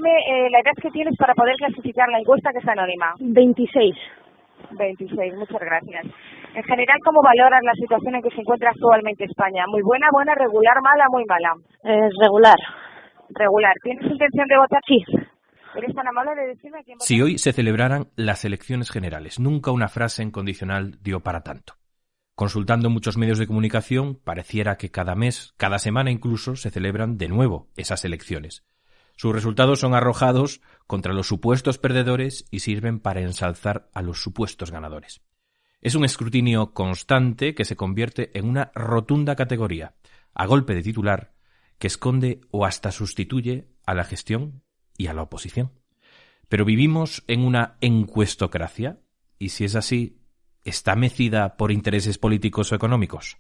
dime la edad que tienes para poder clasificar la encuesta que es anónima. 26. 26, muchas gracias. En general, ¿cómo valoras la situación en que se encuentra actualmente España? ¿Muy buena, buena, regular, mala, muy mala? Regular. Regular. ¿Tienes intención de votar? Sí. ¿Eres tan amable de decirme a quién votar? Si hoy se celebraran las elecciones generales, nunca una frase en condicional dio para tanto. Consultando muchos medios de comunicación, pareciera que cada mes, cada semana incluso, se celebran de nuevo esas elecciones. Sus resultados son arrojados contra los supuestos perdedores y sirven para ensalzar a los supuestos ganadores. Es un escrutinio constante que se convierte en una rotunda categoría, a golpe de titular, que esconde o hasta sustituye a la gestión y a la oposición. Pero vivimos en una encuestocracia, y si es así, ¿está mecida por intereses políticos o económicos?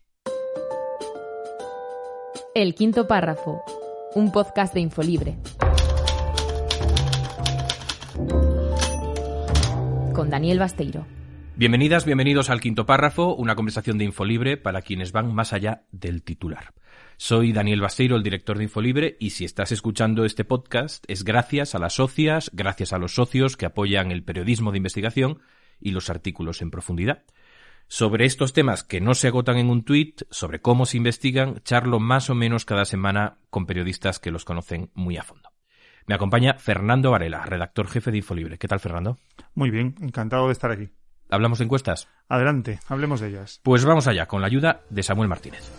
El quinto párrafo, un podcast de Infolibre. Con Daniel Basteiro. Bienvenidas, bienvenidos al quinto párrafo, una conversación de Infolibre para quienes van más allá del titular. Soy Daniel Basteiro, el director de Infolibre, y si estás escuchando este podcast es gracias a las socias, gracias a los socios que apoyan el periodismo de investigación y los artículos en profundidad. Sobre estos temas que no se agotan en un tuit, sobre cómo se investigan, charlo más o menos cada semana con periodistas que los conocen muy a fondo. Me acompaña Fernando Varela, redactor jefe de Infolibre. ¿Qué tal, Fernando? Muy bien, encantado de estar aquí. ¿Hablamos de encuestas? Adelante, hablemos de ellas. Pues vamos allá, con la ayuda de Samuel Martínez.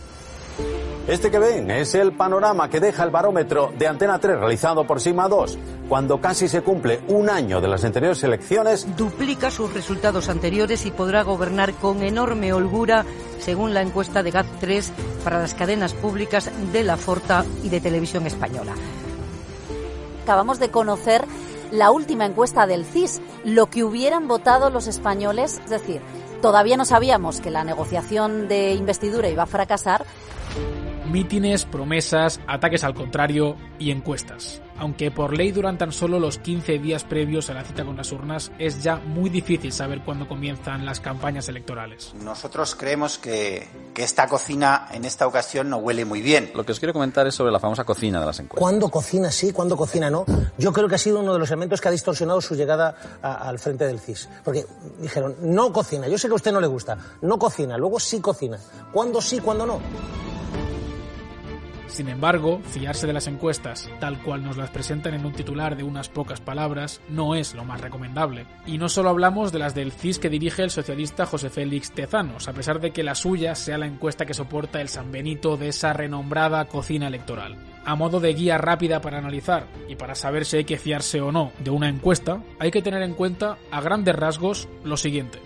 Este que ven es el panorama que deja el barómetro de Antena 3 realizado por Sigma 2. Cuando casi se cumple un año de las anteriores elecciones, duplica sus resultados anteriores y podrá gobernar con enorme holgura, según la encuesta de GAT3 para las cadenas públicas de La Forta y de Televisión Española. Acabamos de conocer la última encuesta del CIS, lo que hubieran votado los españoles, es decir, todavía no sabíamos que la negociación de investidura iba a fracasar. Mítines, promesas, ataques al contrario y encuestas. Aunque por ley duran tan solo los 15 días previos a la cita con las urnas, es ya muy difícil saber cuándo comienzan las campañas electorales. Nosotros creemos que esta cocina en esta ocasión no huele muy bien. Lo que os quiero comentar es sobre la famosa cocina de las encuestas. ¿Cuándo cocina sí, cuándo cocina no? Yo creo que ha sido uno de los elementos que ha distorsionado su llegada al frente del CIS. Porque dijeron, no cocina, yo sé que a usted no le gusta, no cocina, luego sí cocina. ¿Cuándo sí, cuándo no? Sin embargo, fiarse de las encuestas, tal cual nos las presentan en un titular de unas pocas palabras, no es lo más recomendable. Y no solo hablamos de las del CIS que dirige el socialista José Félix Tezanos, a pesar de que la suya sea la encuesta que soporta el San Benito de esa renombrada cocina electoral. A modo de guía rápida para analizar y para saber si hay que fiarse o no de una encuesta, hay que tener en cuenta, a grandes rasgos, lo siguiente.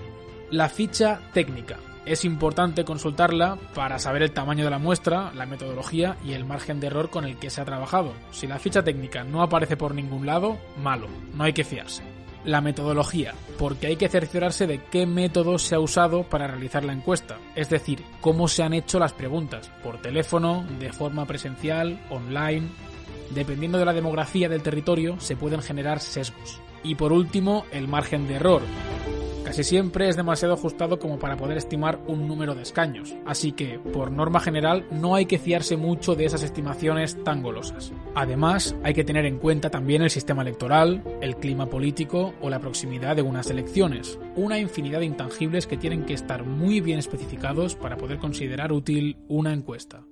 La ficha técnica. Es importante consultarla para saber el tamaño de la muestra, la metodología y el margen de error con el que se ha trabajado. Si la ficha técnica no aparece por ningún lado, malo, no hay que fiarse. La metodología, porque hay que cerciorarse de qué método se ha usado para realizar la encuesta, es decir, cómo se han hecho las preguntas, por teléfono, de forma presencial, online. Dependiendo de la demografía del territorio, se pueden generar sesgos. Y por último, el margen de error. Casi siempre es demasiado ajustado como para poder estimar un número de escaños, así que, por norma general, no hay que fiarse mucho de esas estimaciones tan golosas. Además, hay que tener en cuenta también el sistema electoral, el clima político o la proximidad de unas elecciones, una infinidad de intangibles que tienen que estar muy bien especificados para poder considerar útil una encuesta.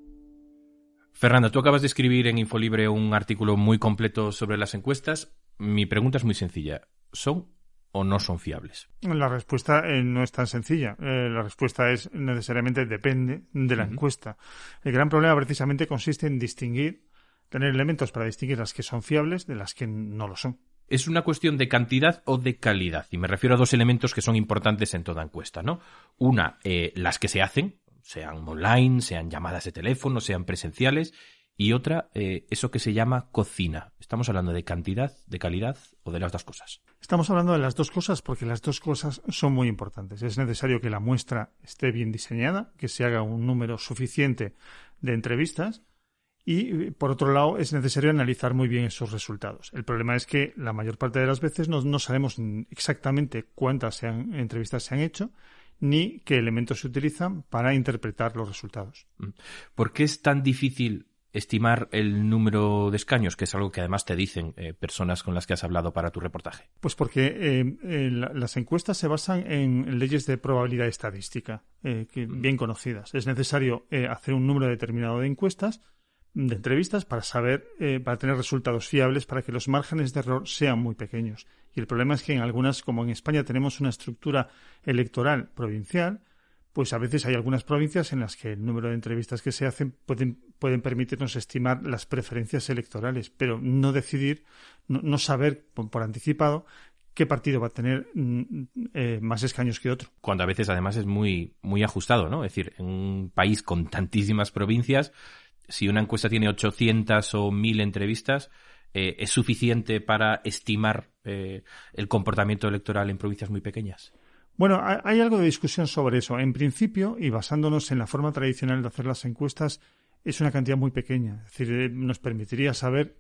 Fernando, tú acabas de escribir en Infolibre un artículo muy completo sobre las encuestas. Mi pregunta es muy sencilla. ¿Son o no son fiables? La respuesta no es tan sencilla. La respuesta es necesariamente depende de la encuesta. El gran problema precisamente consiste en tener elementos para distinguir las que son fiables de las que no lo son. Es una cuestión de cantidad o de calidad, y me refiero a dos elementos que son importantes en toda encuesta, ¿no? Una, las que se hacen, sean online, sean llamadas de teléfono, sean presenciales, y otra, eso que se llama cocina. ¿Estamos hablando de cantidad, de calidad o de las dos cosas? Estamos hablando de las dos cosas porque las dos cosas son muy importantes. Es necesario que la muestra esté bien diseñada, que se haga un número suficiente de entrevistas y, por otro lado, es necesario analizar muy bien esos resultados. El problema es que la mayor parte de las veces no sabemos exactamente cuántas entrevistas se han hecho ni qué elementos se utilizan para interpretar los resultados. ¿Por qué es tan difícil estimar el número de escaños, que es algo que además te dicen personas con las que has hablado para tu reportaje? Pues porque las encuestas se basan en leyes de probabilidad estadística, bien conocidas. Es necesario hacer un número determinado de encuestas, de entrevistas, para saber, para tener resultados fiables, para que los márgenes de error sean muy pequeños. Y el problema es que en algunas, como en España tenemos una estructura electoral provincial, pues a veces hay algunas provincias en las que el número de entrevistas que se hacen pueden permitirnos estimar las preferencias electorales, pero no decidir, no saber por anticipado qué partido va a tener más escaños que otro. Cuando a veces además es muy, muy ajustado, ¿no? Es decir, en un país con tantísimas provincias, si una encuesta tiene 800 o 1000 entrevistas, ¿es suficiente para estimar el comportamiento electoral en provincias muy pequeñas? Bueno, hay algo de discusión sobre eso. En principio, y basándonos en la forma tradicional de hacer las encuestas, es una cantidad muy pequeña. Es decir, nos permitiría saber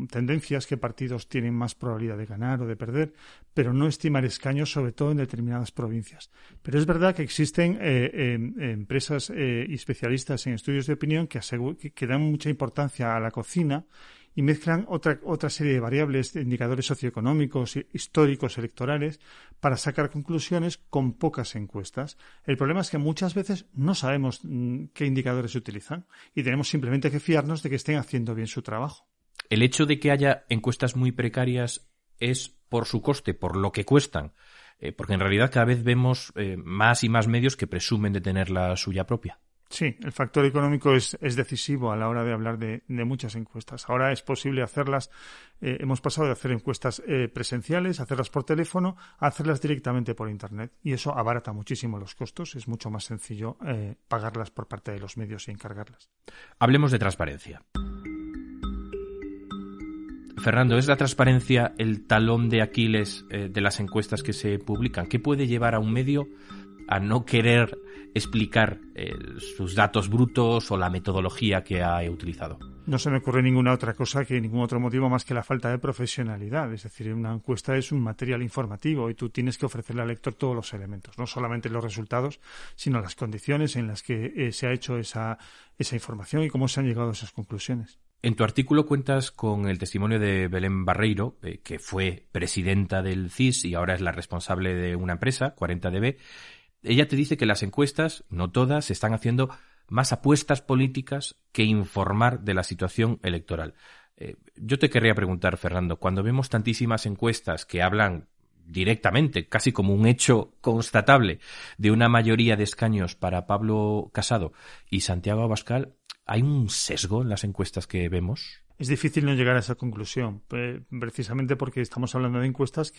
tendencias, qué partidos tienen más probabilidad de ganar o de perder, pero no estimar escaños, sobre todo en determinadas provincias. Pero es verdad que existen empresas y especialistas en estudios de opinión que dan mucha importancia a la cocina y mezclan otra serie de variables, de indicadores socioeconómicos, históricos, electorales, para sacar conclusiones con pocas encuestas. El problema es que muchas veces no sabemos qué indicadores se utilizan y tenemos simplemente que fiarnos de que estén haciendo bien su trabajo. ¿El hecho de que haya encuestas muy precarias es por su coste, por lo que cuestan? Porque en realidad cada vez vemos más y más medios que presumen de tener la suya propia. Sí, el factor económico es decisivo a la hora de hablar de muchas encuestas. Ahora es posible hacerlas, hemos pasado de hacer encuestas presenciales, hacerlas por teléfono, a hacerlas directamente por Internet. Y eso abarata muchísimo los costos, es mucho más sencillo pagarlas por parte de los medios y encargarlas. Hablemos de transparencia. Fernando, ¿es la transparencia el talón de Aquiles de las encuestas que se publican? ¿Qué puede llevar a un medio a no querer explicar sus datos brutos o la metodología que ha utilizado? No se me ocurre ninguna otra cosa que ningún otro motivo más que la falta de profesionalidad. Es decir, una encuesta es un material informativo y tú tienes que ofrecerle al lector todos los elementos, no solamente los resultados, sino las condiciones en las que se ha hecho esa información y cómo se han llegado a esas conclusiones. En tu artículo cuentas con el testimonio de Belén Barreiro, que fue presidenta del CIS y ahora es la responsable de una empresa, 40DB. Ella te dice que las encuestas, no todas, están haciendo más apuestas políticas que informar de la situación electoral. Yo te querría preguntar, Fernando, cuando vemos tantísimas encuestas que hablan directamente, casi como un hecho constatable, de una mayoría de escaños para Pablo Casado y Santiago Abascal, ¿hay un sesgo en las encuestas que vemos? Es difícil no llegar a esa conclusión, precisamente porque estamos hablando de encuestas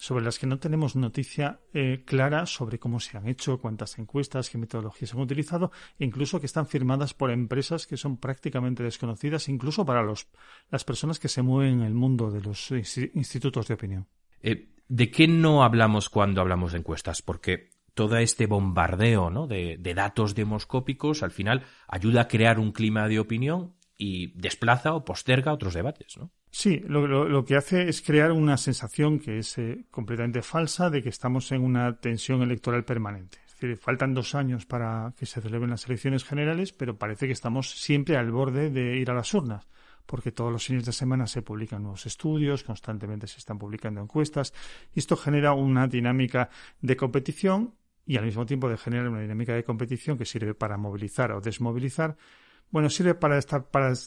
sobre las que no tenemos noticia clara sobre cómo se han hecho, cuántas encuestas, qué metodologías han utilizado, e incluso que están firmadas por empresas que son prácticamente desconocidas, incluso para las personas que se mueven en el mundo de los institutos de opinión. ¿De qué no hablamos cuando hablamos de encuestas? Porque todo este bombardeo, ¿no?, de datos demoscópicos al final ayuda a crear un clima de opinión y desplaza o posterga otros debates, ¿no? Sí, lo que hace es crear una sensación que es completamente falsa de que estamos en una tensión electoral permanente. Es decir, faltan 2 años para que se celebren las elecciones generales, pero parece que estamos siempre al borde de ir a las urnas, porque todos los fines de semana se publican nuevos estudios, constantemente se están publicando encuestas, y esto genera una dinámica de competición y al mismo tiempo de generar una dinámica de competición que sirve para movilizar o desmovilizar. Bueno, sirve para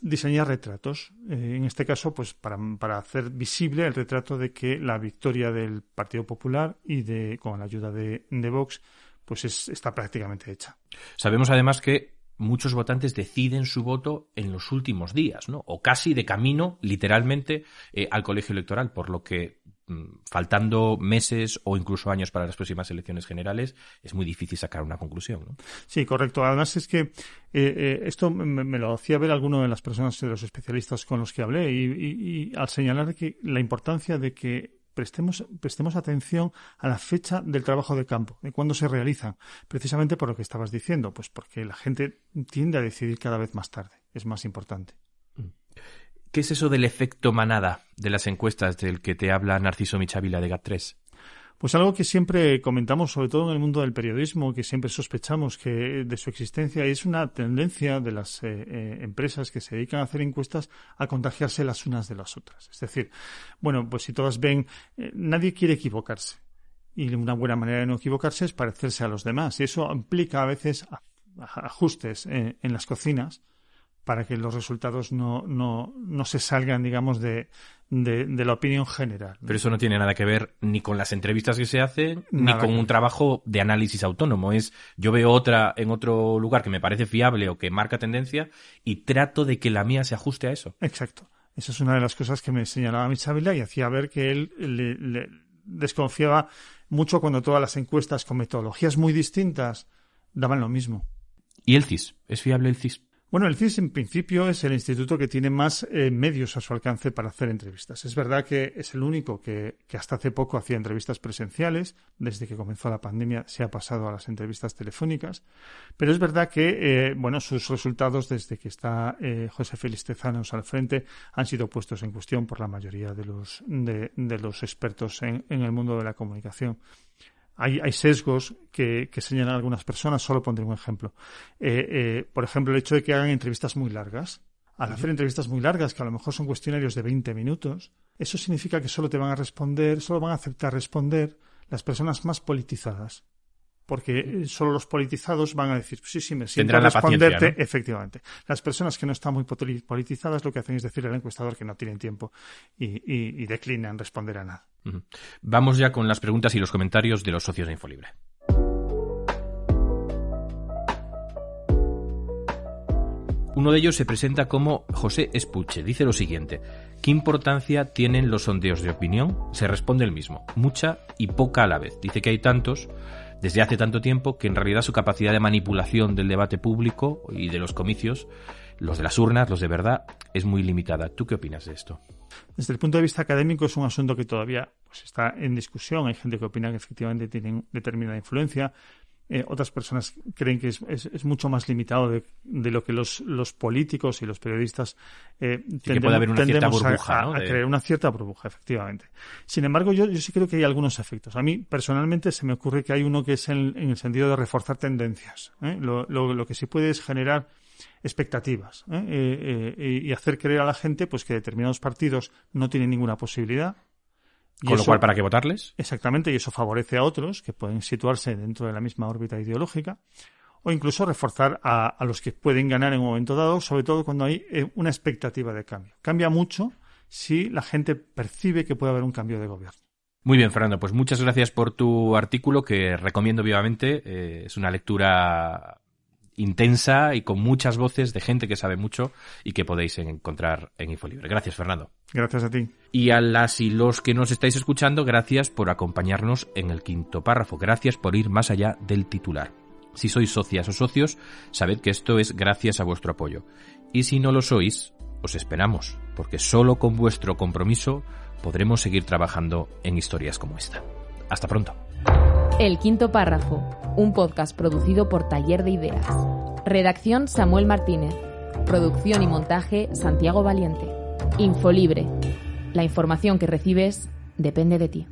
diseñar retratos. En este caso, pues para hacer visible el retrato de que la victoria del Partido Popular y con la ayuda de Vox, pues está prácticamente hecha. Sabemos además que muchos votantes deciden su voto en los últimos días, ¿no? O casi de camino, literalmente, al colegio electoral, por lo que faltando meses o incluso años para las próximas elecciones generales, es muy difícil sacar una conclusión, ¿no? Sí, correcto. Además es que esto me lo hacía ver alguno de las personas, de los especialistas con los que hablé, y al señalar que la importancia de que prestemos atención a la fecha del trabajo de campo, de cuándo se realizan, precisamente por lo que estabas diciendo, pues porque la gente tiende a decidir cada vez más tarde, es más importante. ¿Qué es eso del efecto manada de las encuestas del que te habla Narciso Michavila de GAT3? Pues algo que siempre comentamos, sobre todo en el mundo del periodismo, que siempre sospechamos que de su existencia, es una tendencia de las empresas que se dedican a hacer encuestas a contagiarse las unas de las otras. Es decir, bueno, pues si todas ven, nadie quiere equivocarse. Y una buena manera de no equivocarse es parecerse a los demás. Y eso implica a veces ajustes en las cocinas para que los resultados no se salgan, digamos, de la opinión general, ¿no? Pero eso no tiene nada que ver ni con las entrevistas que se hacen, ni con un trabajo de análisis autónomo. Yo veo otra en otro lugar que me parece fiable o que marca tendencia y trato de que la mía se ajuste a eso. Exacto. Esa es una de las cosas que me señalaba Michavila y hacía ver que él le desconfiaba mucho cuando todas las encuestas con metodologías muy distintas daban lo mismo. ¿Y el CIS? ¿Es fiable el CIS? Bueno, el CIS en principio es el instituto que tiene más medios a su alcance para hacer entrevistas. Es verdad que es el único que hasta hace poco hacía entrevistas presenciales. Desde que comenzó la pandemia se ha pasado a las entrevistas telefónicas. Pero es verdad que sus resultados desde que está José Félix Tezanos al frente han sido puestos en cuestión por la mayoría de los expertos en el mundo de la comunicación. Hay sesgos que señalan algunas personas, solo pondré un ejemplo. Por ejemplo, el hecho de que hagan entrevistas muy largas. Al hacer entrevistas muy largas, que a lo mejor son cuestionarios de 20 minutos, eso significa que solo te van a aceptar responder las personas más politizadas. Porque solo los politizados van a decir, sí, me siento a responderte. Paciencia, ¿no? Efectivamente. Las personas que no están muy politizadas lo que hacen es decirle al encuestador que no tienen tiempo y declinan responder a nada. Uh-huh. Vamos ya con las preguntas y los comentarios de los socios de Infolibre. Uno de ellos se presenta como José Espuche. Dice lo siguiente: ¿qué importancia tienen los sondeos de opinión? Se responde el mismo, mucha y poca a la vez. Dice que hay tantos desde hace tanto tiempo que en realidad su capacidad de manipulación del debate público y de los comicios, los de las urnas, los de verdad, es muy limitada. ¿Tú qué opinas de esto? Desde el punto de vista académico es un asunto que todavía está en discusión. Hay gente que opina que efectivamente tienen determinada influencia. Otras personas creen que es mucho más limitado de lo que los políticos y los periodistas que puede haber una cierta burbuja, ¿no? A creer una cierta burbuja, efectivamente. Sin embargo, yo sí creo que hay algunos efectos. A mí, personalmente, se me ocurre que hay uno que es en el sentido de reforzar tendencias. Lo que sí puede es generar expectativas y hacer creer a la gente pues que determinados partidos no tienen ninguna posibilidad. Con lo cual, ¿para qué votarles? Exactamente, y eso favorece a otros que pueden situarse dentro de la misma órbita ideológica, o incluso reforzar a los que pueden ganar en un momento dado, sobre todo cuando hay una expectativa de cambio. Cambia mucho si la gente percibe que puede haber un cambio de gobierno. Muy bien, Fernando, pues muchas gracias por tu artículo, que recomiendo vivamente. Es una lectura intensa y con muchas voces de gente que sabe mucho y que podéis encontrar en Infolibre. Gracias, Fernando. Gracias a ti. Y a las y los que nos estáis escuchando, gracias por acompañarnos en el quinto párrafo. Gracias por ir más allá del titular. Si sois socias o socios, sabed que esto es gracias a vuestro apoyo. Y si no lo sois, os esperamos, porque solo con vuestro compromiso podremos seguir trabajando en historias como esta. Hasta pronto. El quinto párrafo, un podcast producido por Taller de Ideas. Redacción Samuel Martínez. Producción y montaje Santiago Valiente. Infolibre. La información que recibes depende de ti.